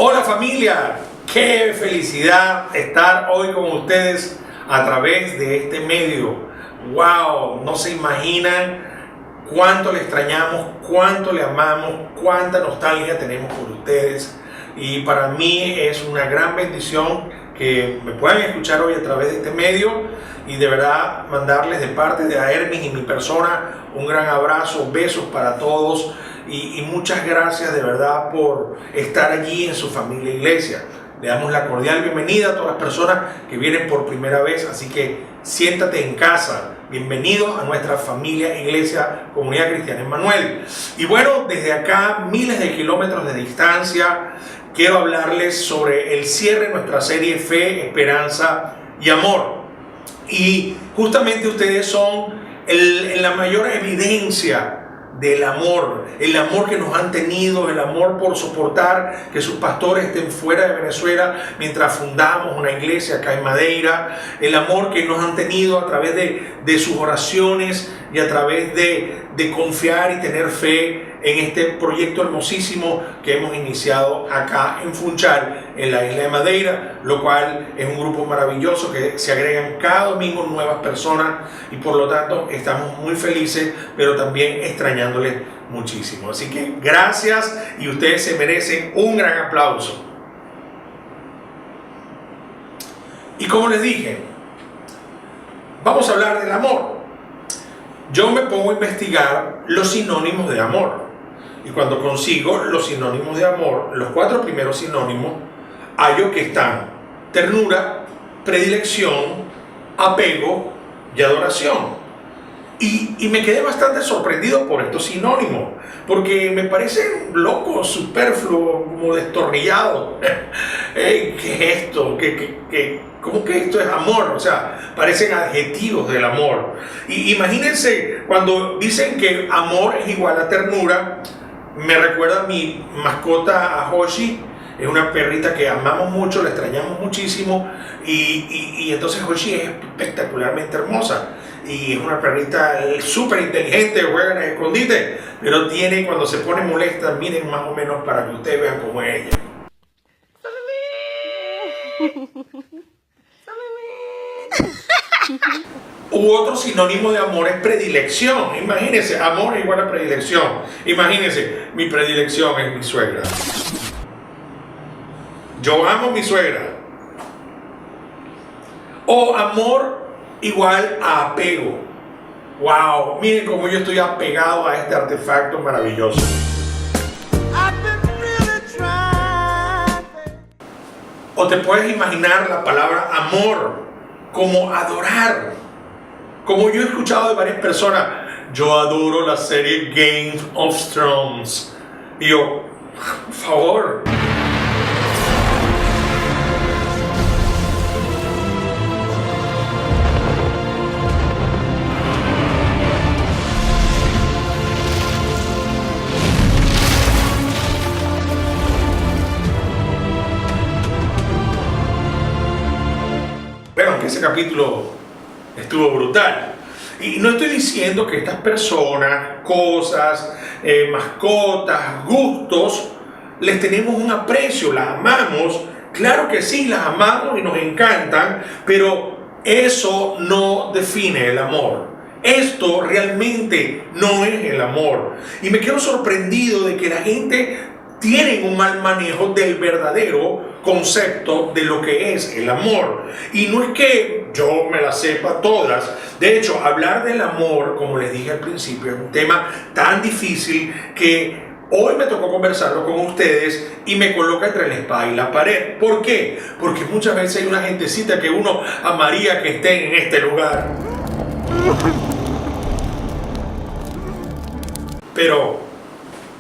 Hola familia, qué felicidad estar hoy con ustedes a través de este medio. Wow, no se imaginan cuánto le extrañamos, cuánto le amamos, cuánta nostalgia tenemos por ustedes. Y para mí es una gran bendición que me puedan escuchar hoy a través de este medio y de verdad mandarles de parte de Hermes y mi persona un gran abrazo, besos para todos y muchas gracias de verdad por estar allí en su familia iglesia. Le damos la cordial bienvenida a todas las personas que vienen por primera vez, así que siéntate en casa. Bienvenido a nuestra familia iglesia Comunidad Cristiana Emmanuel. Y bueno, desde acá, miles de kilómetros de distancia, quiero hablarles sobre el cierre de nuestra serie Fe, Esperanza y Amor. Y justamente ustedes son la mayor evidencia del amor, el amor que nos han tenido, el amor por soportar que sus pastores estén fuera de Venezuela mientras fundamos una iglesia acá en Madeira, el amor que nos han tenido a través de sus oraciones y a través de confiar y tener fe en este proyecto hermosísimo que hemos iniciado acá en Funchal, en la isla de Madeira, lo cual es un grupo maravilloso que se agregan cada domingo nuevas personas y por lo tanto estamos muy felices, pero también extrañándoles muchísimo. Así que gracias y ustedes se merecen un gran aplauso. Y como les dije, vamos a hablar del amor. Yo me pongo a investigar los sinónimos de amor. Y cuando consigo los sinónimos de amor, los 4 primeros sinónimos, hallo que están ternura, predilección, apego y adoración. Y me quedé bastante sorprendido por estos sinónimos, porque me parecen locos, superfluos, como destornillados. ¿Qué es esto? ¿Cómo que esto es amor? O sea, parecen adjetivos del amor. Y imagínense, cuando dicen que amor es igual a ternura, me recuerda a mi mascota, a Hoshi. Es una perrita que amamos mucho, la extrañamos muchísimo y entonces Hoshi es espectacularmente hermosa y es una perrita súper inteligente, juega en el escondite, pero tiene, cuando se pone molesta, miren más o menos para que ustedes vean cómo es ella. U otro sinónimo de amor es predilección. Imagínense, amor es igual a predilección. Imagínense, mi predilección es mi suegra. Yo amo a mi suegra. O amor igual a apego. Wow, miren cómo yo estoy apegado a este artefacto maravilloso. O te puedes imaginar la palabra amor como adorar. Como yo he escuchado de varias personas, yo adoro la serie Game of Thrones. Y yo, por favor. Bueno, que ese capítulo estuvo brutal. Y no estoy diciendo que estas personas, cosas, mascotas, gustos, les tenemos un aprecio, las amamos. Claro que sí, las amamos y nos encantan, pero eso no define el amor. Esto realmente no es el amor. Y me quedo sorprendido de que la gente tiene un mal manejo del verdadero concepto de lo que es el amor. Y no es que yo me las sepa todas. De hecho, hablar del amor, como les dije al principio, es un tema tan difícil que hoy me tocó conversarlo con ustedes y me coloca entre la espada y la pared. ¿Por qué? Porque muchas veces hay una gentecita que uno amaría que esté en este lugar. Pero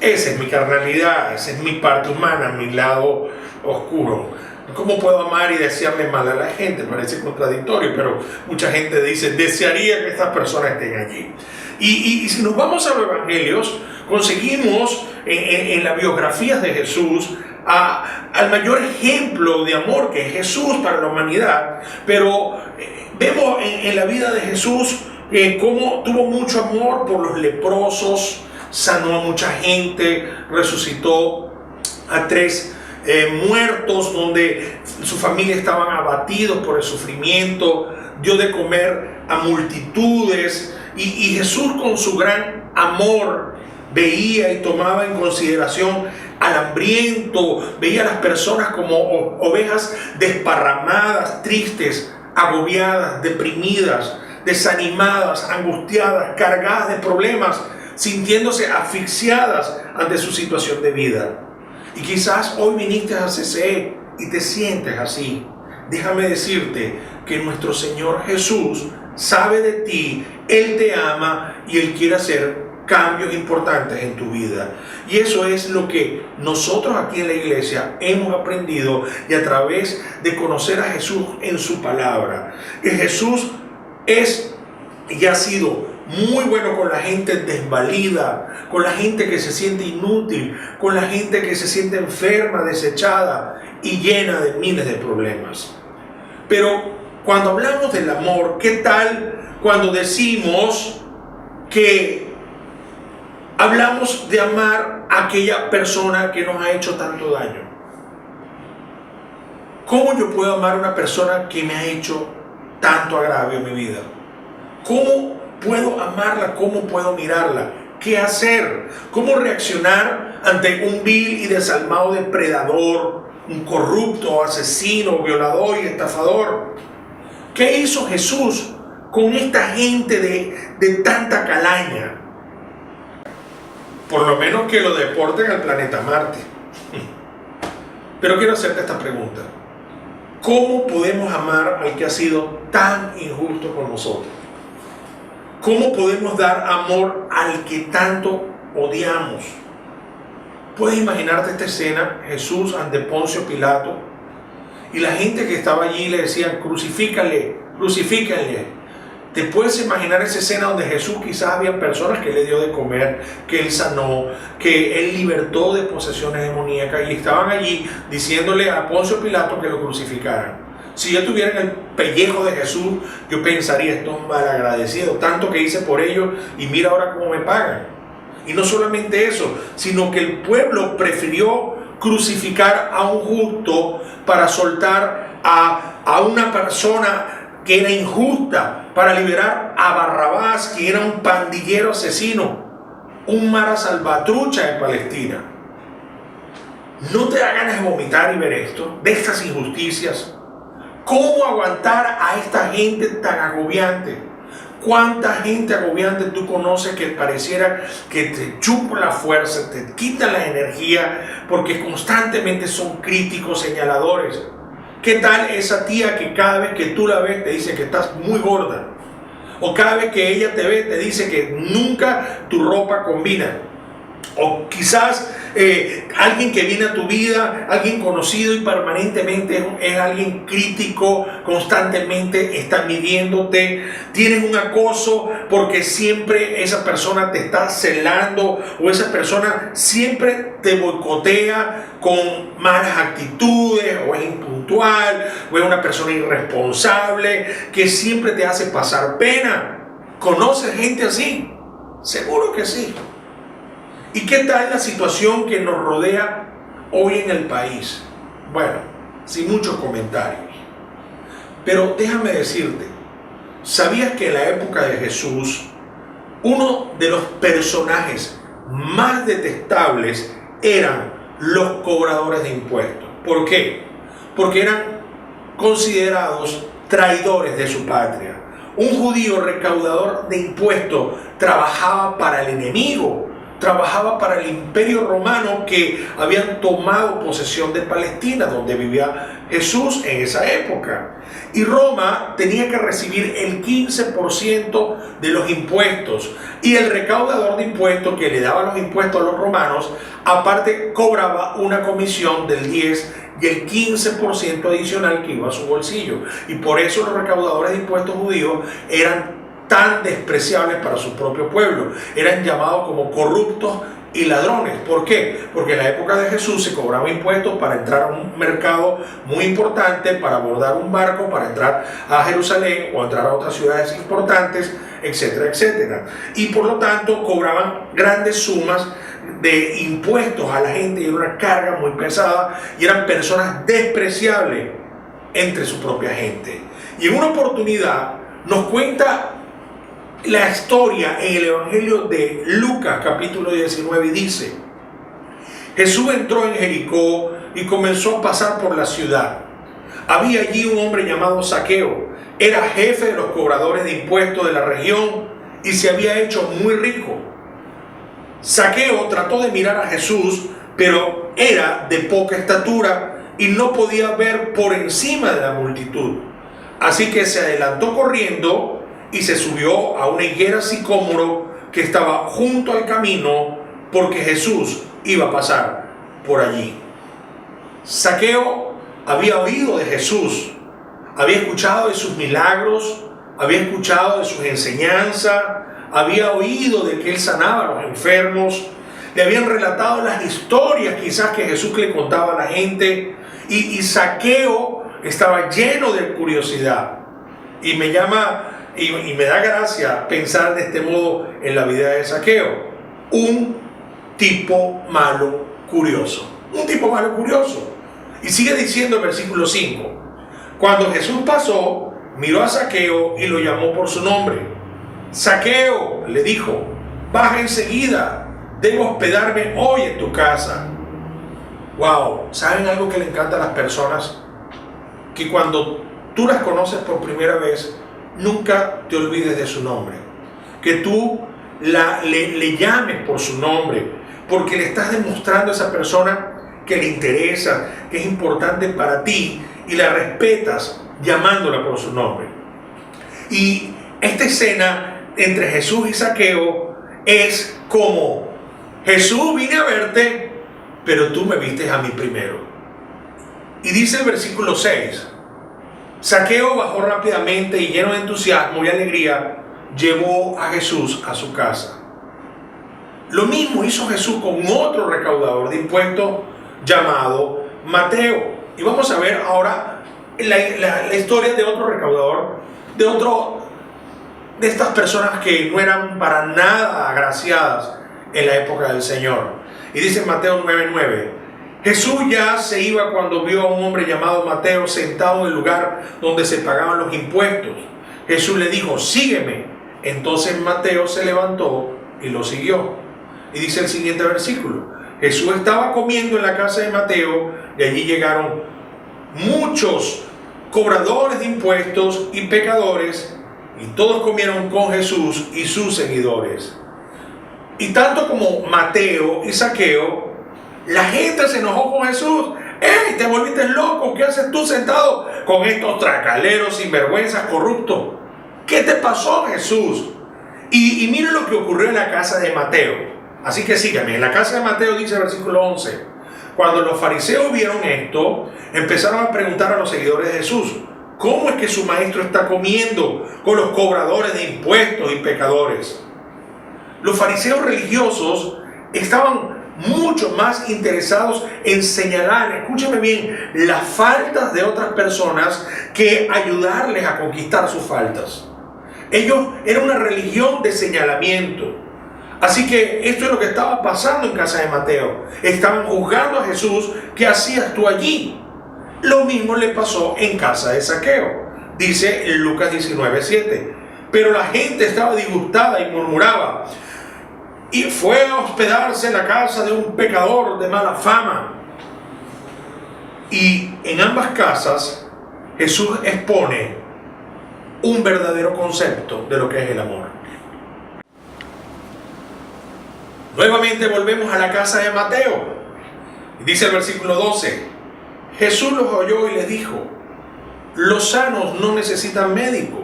esa es mi carnalidad, esa es mi parte humana, mi lado oscuro. ¿Cómo puedo amar y desearle mal a la gente? Parece contradictorio, pero mucha gente dice, desearía que estas personas estén allí. Y si nos vamos a los evangelios, conseguimos en las biografías de Jesús al mayor ejemplo de amor que es Jesús para la humanidad, pero vemos en la vida de Jesús cómo tuvo mucho amor por los leprosos, sanó a mucha gente, resucitó a 3 muertos, donde su familia estaban abatidos por el sufrimiento, dio de comer a multitudes, y Jesús, con su gran amor, veía y tomaba en consideración al hambriento, veía a las personas como ovejas desparramadas, tristes, agobiadas, deprimidas, desanimadas, angustiadas, cargadas de problemas, sintiéndose asfixiadas ante su situación de vida. Y quizás hoy viniste a CCE y te sientes así. Déjame decirte que nuestro Señor Jesús sabe de ti, Él te ama y Él quiere hacer cambios importantes en tu vida. Y eso es lo que nosotros aquí en la iglesia hemos aprendido, y a través de conocer a Jesús en su palabra. Que Jesús es y ha sido muy bueno con la gente desvalida, con la gente que se siente inútil, con la gente que se siente enferma, desechada y llena de miles de problemas. Pero cuando hablamos del amor, ¿qué tal cuando decimos que hablamos de amar a aquella persona que nos ha hecho tanto daño? ¿Cómo yo puedo amar a una persona que me ha hecho tanto agravio en mi vida? ¿Cómo puedo amarla? ¿Cómo puedo mirarla? ¿Qué hacer? ¿Cómo reaccionar ante un vil y desalmado depredador, un corrupto, asesino, violador y estafador? ¿Qué hizo Jesús con esta gente de tanta calaña? Por lo menos que lo deporten al planeta Marte. Pero quiero hacerte esta pregunta. ¿Cómo podemos amar al que ha sido tan injusto con nosotros? ¿Cómo podemos dar amor al que tanto odiamos? ¿Puedes imaginarte esta escena? Jesús ante Poncio Pilato, y la gente que estaba allí le decían: crucifícale, crucifícale. ¿Te puedes imaginar esa escena donde Jesús quizás había personas que le dio de comer, que Él sanó, que Él libertó de posesiones demoníacas, y estaban allí diciéndole a Poncio Pilato que lo crucificaran? Si yo tuviera en el pellejo de Jesús, yo pensaría: estos malagradecidos, tanto que hice por ellos y mira ahora cómo me pagan. Y no solamente eso, sino que el pueblo prefirió crucificar a un justo para soltar a una persona que era injusta, para liberar a Barrabás, que era un pandillero asesino, un Mara Salvatrucha de Palestina. ¿No te da ganas de vomitar y ver esto, de estas injusticias? ¿Cómo aguantar a esta gente tan agobiante? ¿Cuánta gente agobiante tú conoces que pareciera que te chupa la fuerza, te quita la energía, porque constantemente son críticos, señaladores? ¿Qué tal esa tía que cada vez que tú la ves te dice que estás muy gorda? O cada vez que ella te ve te dice que nunca tu ropa combina. O quizás alguien que viene a tu vida, alguien conocido y permanentemente es alguien crítico, constantemente está midiéndote, tienes un acoso porque siempre esa persona te está celando, o esa persona siempre te boicotea con malas actitudes, o es impuntual, o es una persona irresponsable que siempre te hace pasar pena. ¿Conoces gente así? Seguro que sí. ¿Y qué tal la situación que nos rodea hoy en el país? Bueno, sin muchos comentarios. Pero déjame decirte, ¿sabías que en la época de Jesús, uno de los personajes más detestables eran los cobradores de impuestos? ¿Por qué? Porque eran considerados traidores de su patria. Un judío recaudador de impuestos trabajaba para el enemigo, trabajaba para el Imperio Romano, que habían tomado posesión de Palestina, donde vivía Jesús en esa época. Y Roma tenía que recibir el 15% de los impuestos. Y el recaudador de impuestos, que le daba los impuestos a los romanos, aparte cobraba una comisión del 10 y el 15% adicional que iba a su bolsillo. Y por eso los recaudadores de impuestos judíos eran tan despreciables para su propio pueblo. Eran llamados como corruptos y ladrones. ¿Por qué? Porque en la época de Jesús se cobraba impuestos para entrar a un mercado muy importante, para abordar un barco, para entrar a Jerusalén o entrar a otras ciudades importantes, etcétera, etcétera. Y por lo tanto cobraban grandes sumas de impuestos a la gente y era una carga muy pesada y eran personas despreciables entre su propia gente. Y en una oportunidad nos cuenta la historia en el Evangelio de Lucas capítulo 19 y dice: Jesús entró en Jericó y comenzó a pasar por la ciudad. Había allí un hombre llamado Zaqueo. Era jefe de los cobradores de impuestos de la región y se había hecho muy rico. Zaqueo trató de mirar a Jesús, pero era de poca estatura y no podía ver por encima de la multitud. Así que se adelantó corriendo y se subió a una higuera sicómoro que estaba junto al camino, porque Jesús iba a pasar por allí. Zaqueo había oído de Jesús, había escuchado de sus milagros, había escuchado de sus enseñanzas, había oído de que él sanaba a los enfermos, le habían relatado las historias quizás que Jesús le contaba a la gente, y Zaqueo estaba lleno de curiosidad. Y me llama y me da gracia pensar de este modo en la vida de Zaqueo. Un tipo malo curioso. Un tipo malo curioso. Y sigue diciendo el versículo 5. Cuando Jesús pasó, miró a Zaqueo y lo llamó por su nombre. Zaqueo, le dijo, baja enseguida, debo hospedarme hoy en tu casa. Wow, ¿saben algo que le encanta a las personas? Que cuando tú las conoces por primera vez, nunca te olvides de su nombre. Que tú le llames por su nombre, porque le estás demostrando a esa persona que le interesa, que es importante para ti, y la respetas llamándola por su nombre. Y esta escena entre Jesús y Zaqueo es como: Jesús, vine a verte, pero tú me vistes a mí primero. Y dice el versículo 6: Zaqueo bajó rápidamente y lleno de entusiasmo y alegría llevó a Jesús a su casa. Lo mismo hizo Jesús con otro recaudador de impuestos llamado Mateo. Y vamos a ver ahora la historia de otro recaudador, de estas personas que no eran para nada agraciadas en la época del Señor. Y dice Mateo 9:9: Jesús ya se iba cuando vio a un hombre llamado Mateo sentado en el lugar donde se pagaban los impuestos. Jesús le dijo: sígueme. Entonces Mateo se levantó y lo siguió. Y dice el siguiente versículo: Jesús estaba comiendo en la casa de Mateo y allí llegaron muchos cobradores de impuestos y pecadores, y todos comieron con Jesús y sus seguidores. Y tanto como Mateo y Zaqueo, la gente se enojó con Jesús. ¡Ey, te volviste loco! ¿Qué haces tú sentado con estos tracaleros, sinvergüenzas, corruptos? ¿Qué te pasó, Jesús? Y miren lo que ocurrió en la casa de Mateo. Así que síganme. En la casa de Mateo dice el versículo 11: Cuando los fariseos vieron esto, empezaron a preguntar a los seguidores de Jesús: ¿cómo es que su maestro está comiendo con los cobradores de impuestos y pecadores? Los fariseos religiosos estaban mucho más interesados en señalar, escúchame bien, las faltas de otras personas que ayudarles a conquistar sus faltas. Ellos eran una religión de señalamiento. Así que esto es lo que estaba pasando en casa de Mateo. Estaban juzgando a Jesús: ¿qué hacías tú allí? Lo mismo le pasó en casa de Zaqueo. Dice en Lucas 19:7. Pero la gente estaba disgustada y murmuraba: y fue a hospedarse en la casa de un pecador de mala fama. Y en ambas casas Jesús expone un verdadero concepto de lo que es el amor. Nuevamente volvemos a la casa de Mateo. Dice el versículo 12: Jesús los oyó y les dijo: los sanos no necesitan médico,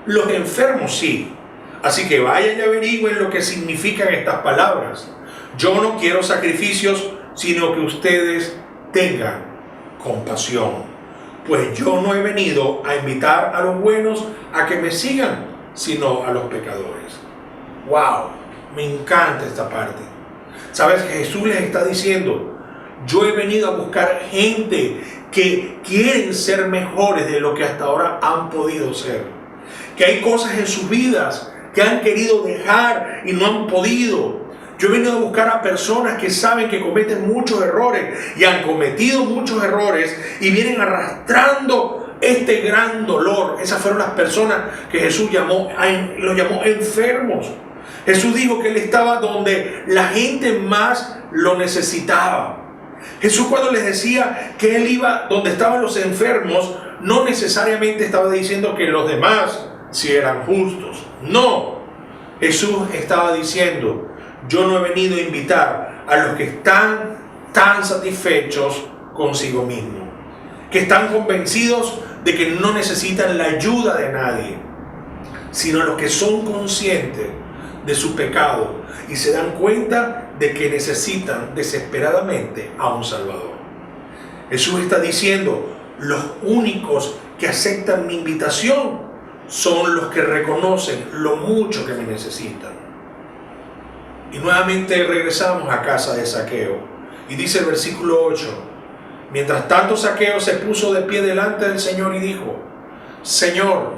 los enfermos sí. Así que vayan y averigüen lo que significan estas palabras. Yo no quiero sacrificios, sino que ustedes tengan compasión. Pues yo no he venido a invitar a los buenos a que me sigan, sino a los pecadores. ¡Wow! Me encanta esta parte. ¿Sabes? Que Jesús les está diciendo: yo he venido a buscar gente que quieren ser mejores de lo que hasta ahora han podido ser. Que hay cosas en sus vidas que han querido dejar y no han podido. Yo he venido a buscar a personas que saben que cometen muchos errores y han cometido muchos errores y vienen arrastrando este gran dolor. Esas fueron las personas que Jesús los llamó enfermos. Jesús dijo que Él estaba donde la gente más lo necesitaba. Jesús, cuando les decía que Él iba donde estaban los enfermos, no necesariamente estaba diciendo que los demás sí eran justos. No, Jesús estaba diciendo: yo no he venido a invitar a los que están tan satisfechos consigo mismos, que están convencidos de que no necesitan la ayuda de nadie, sino los que son conscientes de su pecado y se dan cuenta de que necesitan desesperadamente a un Salvador. Jesús está diciendo: los únicos que aceptan mi invitación son los que reconocen lo mucho que me necesitan. Y nuevamente regresamos a casa de Zaqueo. Y dice el versículo 8: mientras tanto Zaqueo se puso de pie delante del Señor y dijo: Señor,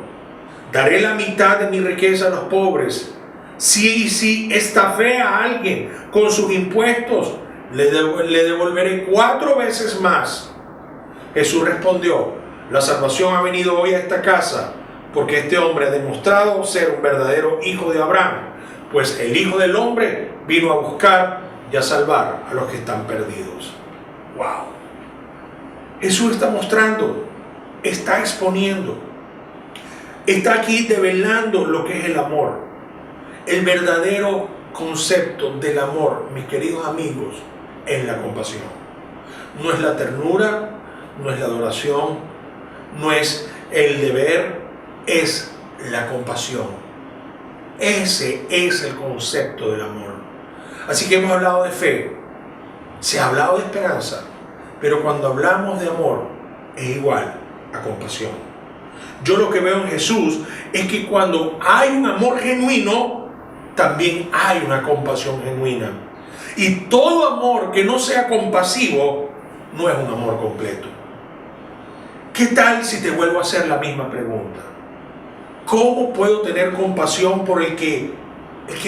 daré la mitad de mi riqueza a los pobres. Si estafé a alguien con sus impuestos, le devolveré 4 veces más. Jesús respondió: la salvación ha venido hoy a esta casa, porque este hombre ha demostrado ser un verdadero hijo de Abraham, pues el Hijo del Hombre vino a buscar y a salvar a los que están perdidos. ¡Wow! Jesús está mostrando, está exponiendo, está aquí develando lo que es el amor. El verdadero concepto del amor, mis queridos amigos, es la compasión. No es la ternura, no es la adoración, no es el deber, es la compasión. Ese es el concepto del amor. Así que hemos hablado de fe, se ha hablado de esperanza, pero cuando hablamos de amor es igual a compasión. Yo lo que veo en Jesús es que cuando hay un amor genuino, también hay una compasión genuina. Y todo amor que no sea compasivo no es un amor completo. ¿Qué tal si te vuelvo a hacer la misma pregunta? ¿Cómo puedo tener compasión por el que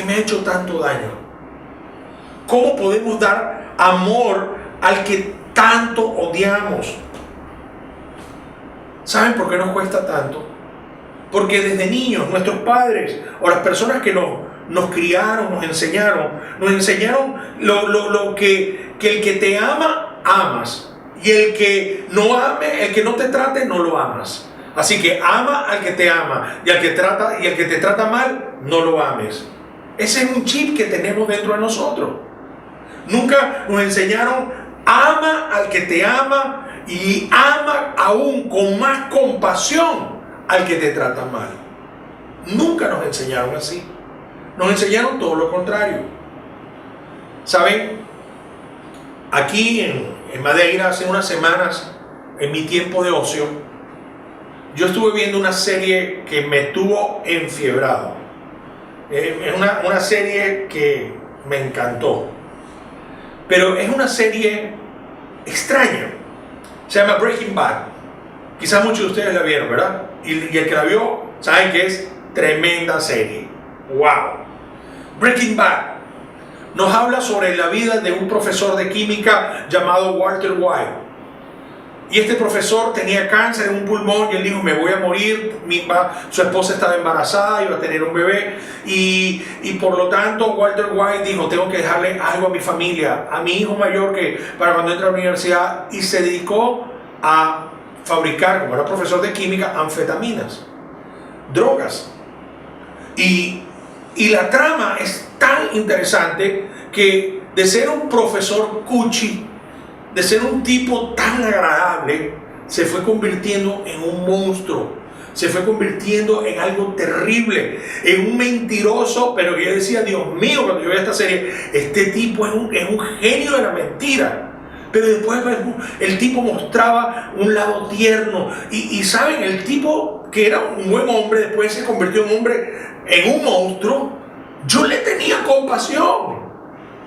me ha hecho tanto daño? ¿Cómo podemos dar amor al que tanto odiamos? ¿Saben por qué nos cuesta tanto? Porque desde niños, nuestros padres o las personas que nos criaron, nos enseñaron lo que el que te ama, amas. Y el que no ame, el que no te trate, no lo amas. Así que ama al que te ama, y al que te trata mal, no lo ames. Ese es un chip que tenemos dentro de nosotros. Nunca nos enseñaron: ama al que te ama y ama aún con más compasión al que te trata mal. Nunca nos enseñaron así. Nos enseñaron todo lo contrario. ¿Saben? Aquí en Madeira, hace unas semanas, en mi tiempo de ocio, yo estuve viendo una serie que me tuvo enfiebrado. Es una serie que me encantó. Pero es una serie extraña. Se llama Breaking Bad. Quizás muchos de ustedes la vieron, ¿verdad? Y el que la vio, saben que es tremenda serie. ¡Wow! Breaking Bad nos habla sobre la vida de un profesor de química llamado Walter White. Y este profesor tenía cáncer en un pulmón y él dijo: me voy a morir. Su esposa estaba embarazada, iba a tener un bebé. Y por lo tanto Walter White dijo: tengo que dejarle algo a mi familia, a mi hijo mayor, que para cuando entre a la universidad. Y se dedicó a fabricar, como era profesor de química, anfetaminas, drogas. Y la trama es tan interesante que de ser un profesor cuchi, de ser un tipo tan agradable, se fue convirtiendo en un monstruo, se fue convirtiendo en algo terrible, en un mentiroso. Pero yo decía: Dios mío, cuando yo veía esta serie, este tipo es un genio de la mentira. Pero después el tipo mostraba un lado tierno. Y saben, el tipo que era un buen hombre, después se convirtió en un monstruo. Yo le tenía compasión.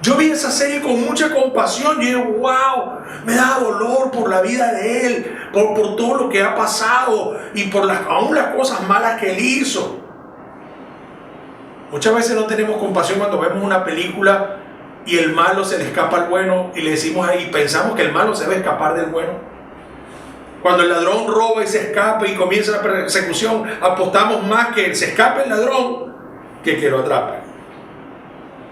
Yo vi esa serie con mucha compasión. Yo dije: wow, me da dolor por la vida de él, por todo lo que ha pasado y por aún las cosas malas que él hizo. Muchas veces no tenemos compasión cuando vemos una película y el malo se le escapa al bueno y le decimos ahí, pensamos que el malo se va a escapar del bueno. Cuando el ladrón roba y se escapa y comienza la persecución, apostamos más que se escape el ladrón que lo atrape.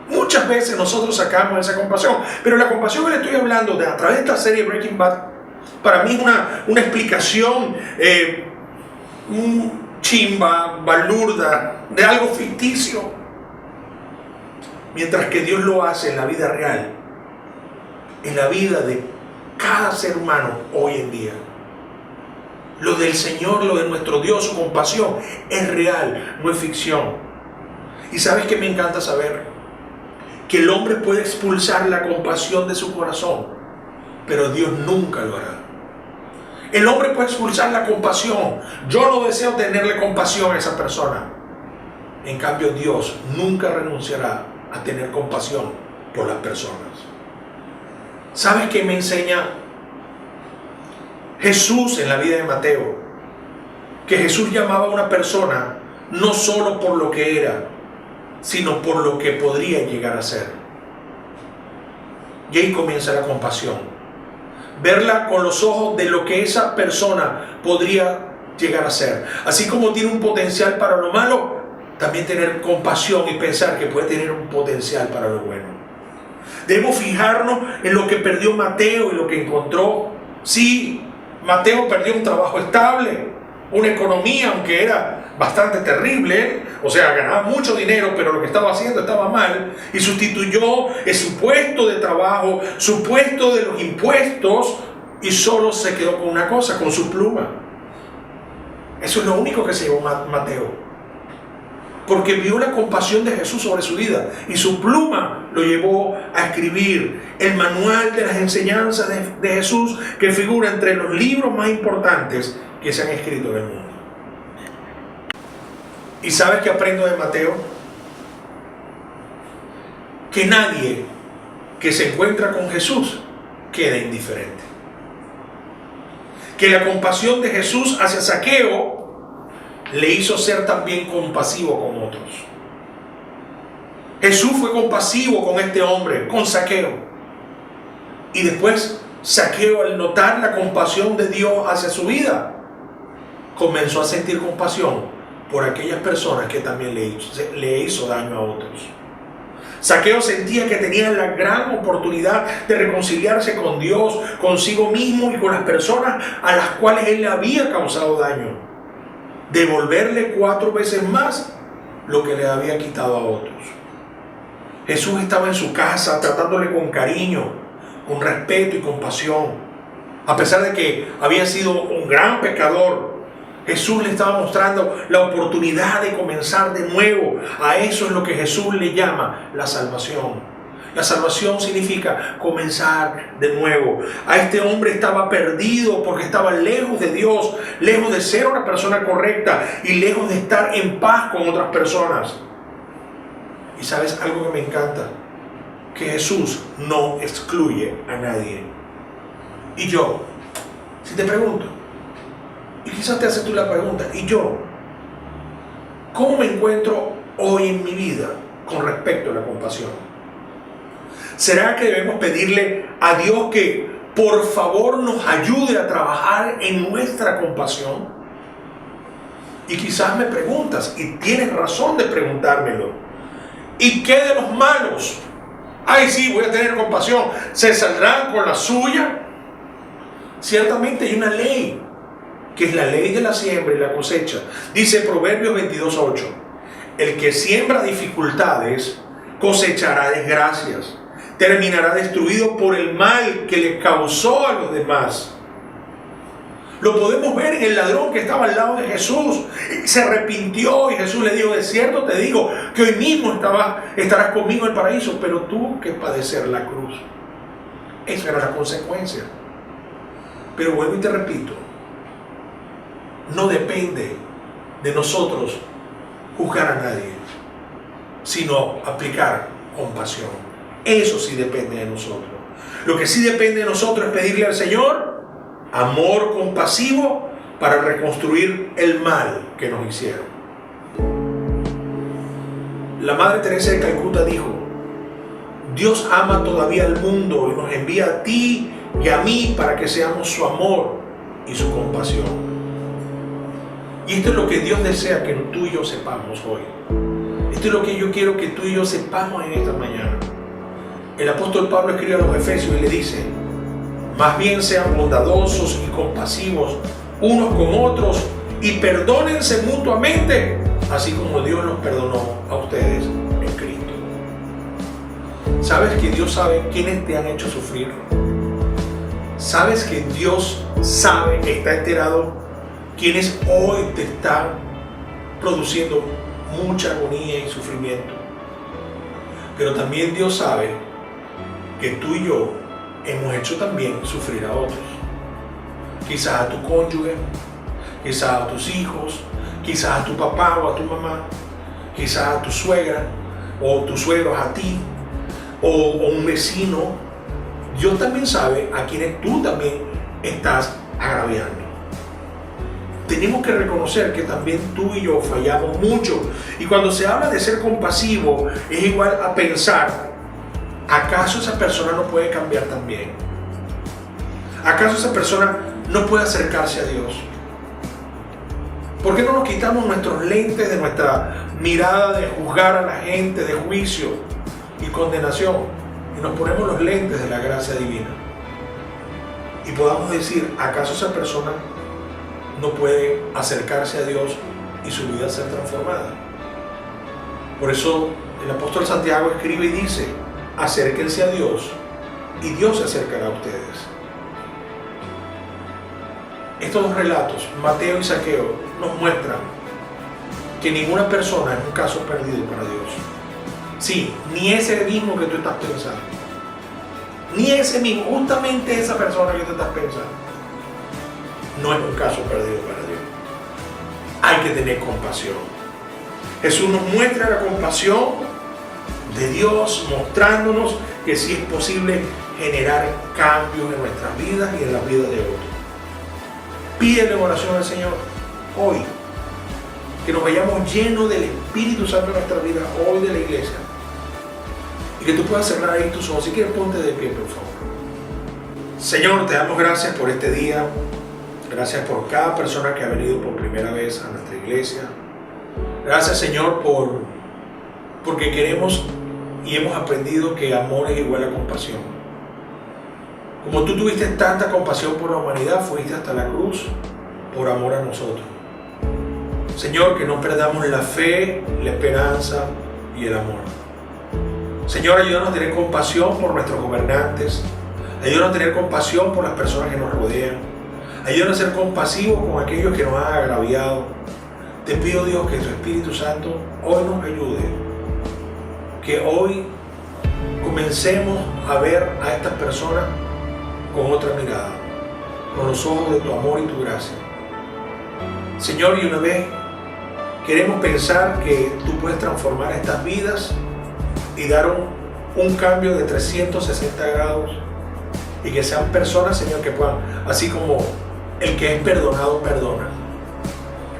Muchas veces nosotros sacamos esa compasión, pero la compasión que le estoy hablando a través de esta serie Breaking Bad, para mí es una explicación chimba, balurda, de algo ficticio. Mientras que Dios lo hace en la vida real, en la vida de cada ser humano hoy en día. Lo del Señor, lo de nuestro Dios, su compasión, es real, no es ficción. Y ¿sabes qué me encanta saber? Que el hombre puede expulsar la compasión de su corazón, pero Dios nunca lo hará. El hombre puede expulsar la compasión. Yo no deseo tenerle compasión a esa persona. En cambio, Dios nunca renunciará a tener compasión por las personas. ¿Sabes qué me enseña Jesús en la vida de Mateo? Que Jesús llamaba a una persona no solo por lo que era, sino por lo que podría llegar a ser. Y ahí comienza la compasión. Verla con los ojos de lo que esa persona podría llegar a ser. Así como tiene un potencial para lo malo, también tener compasión y pensar que puede tener un potencial para lo bueno. Debemos fijarnos en lo que perdió Mateo y lo que encontró. Sí, Mateo perdió un trabajo estable, una economía, aunque era bastante terrible, o sea, ganaba mucho dinero, pero lo que estaba haciendo estaba mal, y sustituyó su puesto de trabajo, su puesto de los impuestos, y solo se quedó con una cosa, con su pluma. Eso es lo único que se llevó Mateo, porque vio la compasión de Jesús sobre su vida, y su pluma lo llevó a escribir el manual de las enseñanzas de Jesús, que figura entre los libros más importantes que se han escrito en el mundo. ¿Y sabes qué aprendo de Mateo? Que nadie que se encuentra con Jesús queda indiferente. Que la compasión de Jesús hacia Zaqueo le hizo ser también compasivo con otros. Jesús fue compasivo con este hombre, con Zaqueo. Y después Zaqueo, al notar la compasión de Dios hacia su vida, comenzó a sentir compasión por aquellas personas que también le hizo daño a otros. Zaqueo sentía que tenía la gran oportunidad de reconciliarse con Dios, consigo mismo y con las personas a las cuales él le había causado daño. Devolverle 4 veces más lo que le había quitado a otros. Jesús estaba en su casa tratándole con cariño, con respeto y compasión. A pesar de que había sido un gran pecador, Jesús le estaba mostrando la oportunidad de comenzar de nuevo. A eso es lo que Jesús le llama la salvación. La salvación significa comenzar de nuevo. A este hombre estaba perdido porque estaba lejos de Dios, lejos de ser una persona correcta y lejos de estar en paz con otras personas. Y sabes algo que me encanta, que Jesús no excluye a nadie. Y yo, si te pregunto, y quizás te haces tú la pregunta, ¿y yo? ¿Cómo me encuentro hoy en mi vida con respecto a la compasión? ¿Será que debemos pedirle a Dios que por favor nos ayude a trabajar en nuestra compasión? Y quizás me preguntas, y tienes razón de preguntármelo, ¿y qué de los malos? Ay, sí, voy a tener compasión. ¿Se saldrán con la suya? Ciertamente hay una ley, que es la ley de la siembra y la cosecha. Dice Proverbios 22:8, el que siembra dificultades cosechará desgracias, terminará destruido por el mal que le causó a los demás. Lo podemos ver en el ladrón que estaba al lado de Jesús. Se arrepintió y Jesús le dijo, de cierto te digo que hoy mismo estarás conmigo en el paraíso, pero tuvo que padecer la cruz. Esa era la consecuencia. Pero vuelvo y te repito, no depende de nosotros juzgar a nadie, sino aplicar compasión. Eso sí depende de nosotros. Lo que sí depende de nosotros es pedirle al Señor amor compasivo para reconstruir el mal que nos hicieron. La Madre Teresa de Calcuta dijo, Dios ama todavía al mundo y nos envía a ti y a mí para que seamos su amor y su compasión. Y esto es lo que Dios desea que tú y yo sepamos hoy. Esto es lo que yo quiero que tú y yo sepamos en esta mañana. El apóstol Pablo escribe a los Efesios y le dice: más bien sean bondadosos y compasivos unos con otros y perdónense mutuamente, así como Dios los perdonó a ustedes en Cristo. ¿Sabes que Dios sabe quiénes te han hecho sufrir? ¿Sabes que Dios sabe, está enterado, quienes hoy te están produciendo mucha agonía y sufrimiento? Pero también Dios sabe que tú y yo hemos hecho también sufrir a otros. Quizás a tu cónyuge, quizás a tus hijos, quizás a tu papá o a tu mamá, quizás a tu suegra o tus suegros a ti, o un vecino. Dios también sabe a quienes tú también estás agraviando. Tenemos que reconocer que también tú y yo fallamos mucho. Y cuando se habla de ser compasivo, es igual a pensar: ¿acaso esa persona no puede cambiar también? ¿Acaso esa persona no puede acercarse a Dios? ¿Por qué no nos quitamos nuestros lentes de nuestra mirada de juzgar a la gente, de juicio y condenación, y nos ponemos los lentes de la gracia divina? Y podamos decir: ¿acaso esa persona no puede acercarse a Dios y su vida ser transformada? Por eso el apóstol Santiago escribe y dice: acérquense a Dios y Dios se acercará a ustedes. Estos dos relatos, Mateo y Zaqueo, nos muestran que ninguna persona es un caso perdido para Dios. Sí, ni ese mismo que tú estás pensando, ni ese mismo, justamente esa persona que tú estás pensando, no es un caso perdido para Dios. Hay que tener compasión. Jesús nos muestra la compasión de Dios, mostrándonos que sí es posible generar cambios en nuestras vidas y en la vida de otros. Pídele oración al Señor hoy, que nos vayamos llenos del Espíritu Santo en nuestra vida hoy de la iglesia, y que tú puedas cerrar ahí tus ojos. Si quieres, ponte de pie, por favor. Señor, te damos gracias por este día. Gracias por cada persona que ha venido por primera vez a nuestra iglesia. Gracias, Señor, porque queremos y hemos aprendido que amor es igual a compasión. Como tú tuviste tanta compasión por la humanidad, fuiste hasta la cruz por amor a nosotros. Señor, que no perdamos la fe, la esperanza y el amor. Señor, ayúdanos a tener compasión por nuestros gobernantes. Ayúdanos a tener compasión por las personas que nos rodean. Ayúdanos a ser compasivos con aquellos que nos han agraviado. Te pido, Dios, que tu Espíritu Santo hoy nos ayude. Que hoy comencemos a ver a estas personas con otra mirada, con los ojos de tu amor y tu gracia. Señor, y una vez queremos pensar que tú puedes transformar estas vidas y dar un cambio de 360 grados, y que sean personas, Señor, que puedan, así como el que es perdonado, perdona.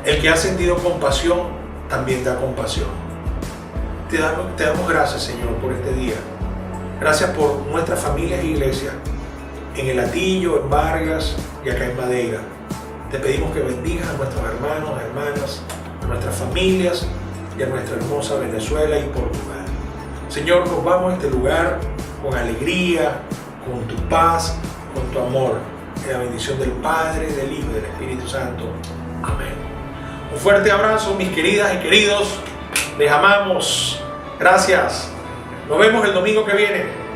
El que ha sentido compasión, también da compasión. Te damos gracias, Señor, por este día. Gracias por nuestras familias e iglesias, en El Hatillo, en Vargas y acá en Madeira. Te pedimos que bendigas a nuestros hermanos, hermanas, a nuestras familias y a nuestra hermosa Venezuela y Portugal. Señor, nos vamos a este lugar con alegría, con tu paz, con tu amor. En la bendición del Padre, del Hijo y del Espíritu Santo. Amén. Un fuerte abrazo, mis queridas y queridos. Les amamos. Gracias. Nos vemos el domingo que viene.